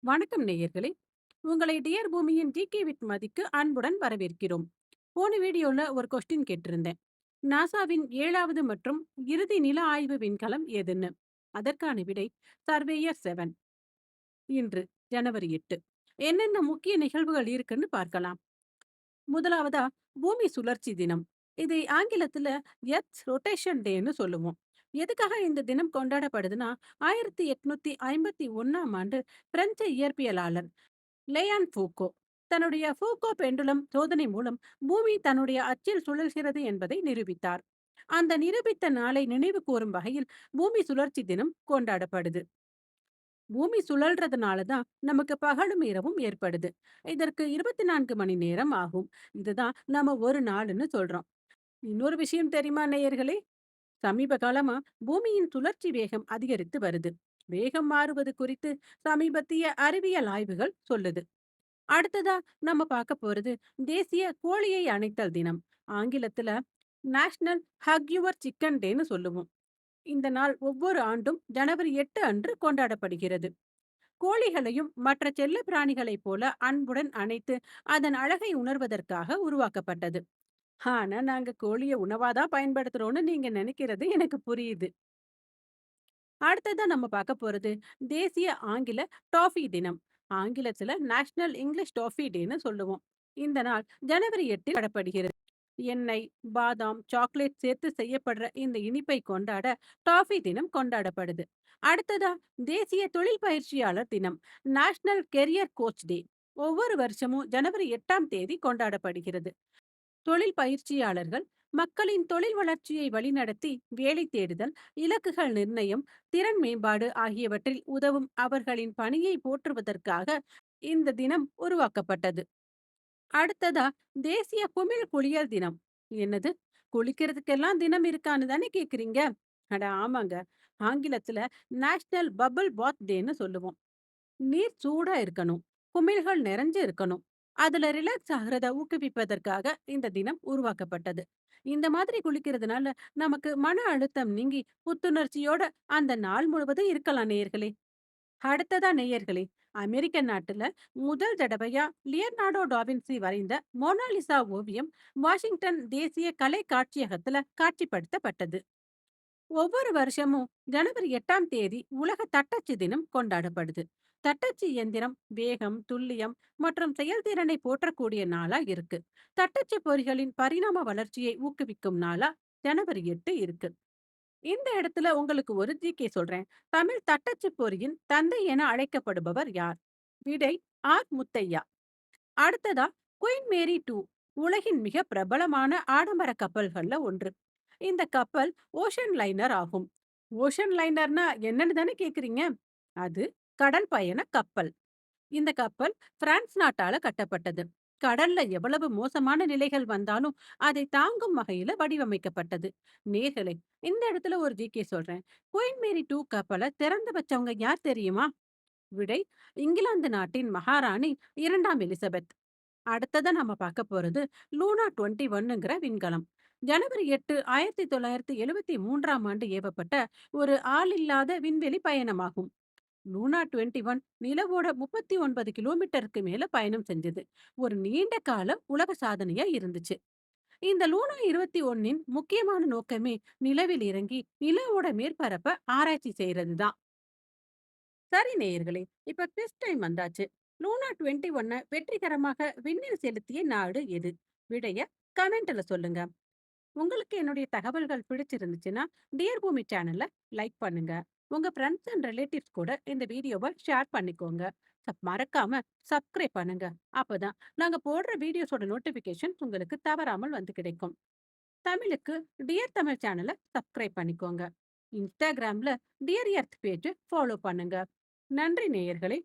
வணக்கம் நேயர்களே. உங்களை டியர் பூமியின் ஜிகே வித் மதிக்கு அன்புடன் வரவேற்கிறோம். போன வீடியோல ஒரு கொஸ்டின் கேட்டிருந்தேன். நாசாவின் 7வது மற்றும் இறுதி நில ஆய்வு விண்கலம் எதுன்னு? அதற்கான விடை சர்வேயர் 7. இன்று ஜனவரி 8. என்னென்ன முக்கிய நிகழ்வுகள் இருக்குன்னு பார்க்கலாம். முதலாவதா பூமி சுழற்சி தினம். இதை ஆங்கிலத்துல எர்த்ஸ் ரொட்டேஷன் டேன்னு சொல்லுவோம். எதுக்காக இந்த தினம் கொண்டாடப்படுதுன்னா 1851ஆம் ஆண்டு பிரெஞ்சு இயற்பியலாளர் லேயான் ஃபூக்கோ தன்னுடைய ஃபூக்கோ பெண்டுலம் சோதனை மூலம் பூமி தன்னுடைய அச்சில் சுழல்கிறது என்பதை நிரூபித்தார். அந்த நிரூபித்த நாளை நினைவு கூறும் வகையில் பூமி சுழற்சி தினம் கொண்டாடப்படுது. பூமி சுழல்றதுனால தான் நமக்கு பகலும் இரவும் ஏற்படுது. இதற்கு 24 மணி நேரம் ஆகும். இதுதான் நம்ம ஒரு நாள்னு சொல்றோம். இன்னொரு விஷயம் தெரியுமா நேயர்களே? சமீப காலமா பூமியின் சுழற்சி வேகம் அதிகரித்து வருது. வேகம் மாறுவது குறித்து சமீபத்திய அறிவியல் ஆய்வுகள் சொல்லுது. அடுத்ததா நம்ம பார்க்க போறது தேசிய கோழியை அணைத்தல் தினம். ஆங்கிலத்துல நேஷனல் ஹக் யுவர் சிக்கன் டேன்னு சொல்லுவோம். இந்த நாள் ஒவ்வொரு ஆண்டும் ஜனவரி 8 அன்று கொண்டாடப்படுகிறது. கோழிகளையும் மற்ற செல்ல பிராணிகளைப் போல அன்புடன் அணைத்து அதன் அழகை உணர்வதற்காக உருவாக்கப்பட்டது. ஆனா நாங்க கோழிய உணவாதான் பயன்படுத்துறோம்னு நீங்க நினைக்கிறது எனக்கு புரியுது. அடுத்ததா நம்ம பார்க்க போறது தேசிய ஆங்கில டாஃபி தினம். ஆங்கிலத்துல நேஷனல் இங்கிலீஷ் டாஃபி டேன்னு சொல்லுவோம். இந்த நாள் ஜனவரி 8 கொண்டாடப்படுகிறது. எண்ணெய், பாதாம், சாக்லேட் சேர்த்து செய்யப்படுற இந்த இனிப்பை கொண்டாட டாஃபி தினம் கொண்டாடப்படுது. அடுத்ததா தேசிய தொழில் பயிற்சியாளர் தினம். நேஷனல் கெரியர் கோச் டே ஒவ்வொரு வருஷமும் ஜனவரி 8ஆம் தேதி கொண்டாடப்படுகிறது. தொழில் பயிற்சியாளர்கள் மக்களின் தொழில் வளர்ச்சியை வழிநடத்தி வேலை தேடுதல், இலக்குகள் நிர்ணயம், திறன் மேம்பாடு ஆகியவற்றில் உதவும் அவர்களின் பணியை போற்றுவதற்காக இந்த தினம் உருவாக்கப்பட்டது. அடுத்ததா தேசிய குமிழ் குளியல் தினம். என்னது, குளிக்கிறதுக்கெல்லாம் தினம் இருக்கான்னு தானே கேக்குறீங்க? அட ஆமாங்க. ஆங்கிலத்துல நேஷனல் பபிள் பாத் டேன்னு சொல்லுவோம். நீர் சூடா இருக்கணும். குமிழ்கள் நிறைஞ்சு இருக்கணும். அதுல ரிலாக்ஸ் ஆகுறத ஊக்குவிப்பதற்காக இந்த தினம் உருவாக்கப்பட்டது. இந்த மாதிரி குளிக்கிறதுனால நமக்கு மன அழுத்தம் நீங்கி புத்துணர்ச்சியோட அந்த நாள் முழுவதும் இருக்கலாம் நேயர்களே. அடுத்ததா நேயர்களே, அமெரிக்க நாட்டுல முதல் தடவையா லியர்னார்டோ டாவின்சி வரைந்த மோனாலிசா ஓவியம் வாஷிங்டன் தேசிய கலை காட்சியகத்துல காட்சிப்படுத்தப்பட்டது. ஒவ்வொரு வருஷமும் ஜனவரி 8ஆம் தேதி உலக தட்டச்சு தினம் கொண்டாடப்படுது. தட்டச்சு இயந்திரம் வேகம், துல்லியம் மற்றும் செயல்திறனை போற்றக்கூடிய நாளா இருக்கு. தட்டச்சு பொறிகளின் பரிணாம வளர்ச்சியை ஊக்குவிக்கும் நாளா ஜனவரி 8 இருக்கு. இந்த இடத்துல உங்களுக்கு ஒரு ஜிகே சொல்றேன். தமிழ் தட்டச்சு பொறியின் தந்தை என அழைக்கப்படுபவர் யார்? விடை ஆர் முத்தையா. அடுத்ததா குயின் மேரி 2 உலகின் மிக பிரபலமான ஆடம்பர கப்பல்கள்ல ஒன்று. இந்த கப்பல் ஓஷன் லைனர் ஆகும். ஓஷன் லைனர்னா என்னன்னு தானே கேக்குறீங்க? அது கடல் பயண கப்பல். இந்த கப்பல் பிரான்ஸ் நாட்டால கட்டப்பட்டது. கடல்ல எவ்வளவு மோசமான நிலைகள் வந்தாலும் அதை தாங்கும் வகையில வடிவமைக்கப்பட்டது. நேர்களே, இந்த இடத்துல ஒரு ஜிகே சொல்றேன். குயின் மேரி 2 கப்பலை திறந்து வச்சவங்க யார் தெரியுமா? விடை இங்கிலாந்து நாட்டின் மகாராணி 2ஆம் எலிசபெத். அடுத்ததா நம்ம பார்க்க போறது லூனா 21ங்கிற விண்கலம். ஜனவரி 8 1973ஆம் ஆண்டு ஏவப்பட்ட ஒரு ஆளில்லாத விண்வெளி பயணமாகும். லூனா 21 நிலவோட 39 கிலோமீட்டருக்கு மேல பயணம் செஞ்சது. ஒரு நீண்ட கால உலக சாதனையா இருந்துச்சு. இந்த லூனா 21ன் முக்கியமான நோக்கமே நிலவில் இறங்கி நிலவோட மேற்பரப்ப ஆராய்ச்சி செய்யறதுதான். சரி நேயர்களே, இப்ப குவிஸ் டைம் வந்தாச்சு. லூனா 21 வெற்றிகரமாக விண்ணில் செலுத்திய நாடு எது? விடைய கமெண்ட்ல சொல்லுங்க. உங்களுக்கு என்னுடைய தகவல்கள் பிடிச்சிருந்துச்சுன்னா டியர் பூமி சேனலை லைக் பண்ணுங்க. உங்க ஃப்ரெண்ட்ஸ் அண்ட் ரிலேட்டிவ்ஸ் கூட இந்த வீடியோவை ஷேர் பண்ணிக்கோங்க. மறக்காம சப்ஸ்கிரைப் பண்ணுங்க. அப்பதான் நாங்க போடுற வீடியோஸோட நோட்டிபிகேஷன் உங்களுக்கு தவறாமல் வந்து கிடைக்கும். தமிழுக்கு டியர் தமிழ் சேனலை சப்ஸ்கிரைப் பண்ணிக்கோங்க. இன்ஸ்டாகிராம்ல டியர் எர்த் பேஜ் ஃபாலோ பண்ணுங்க. நன்றி நேயர்களே.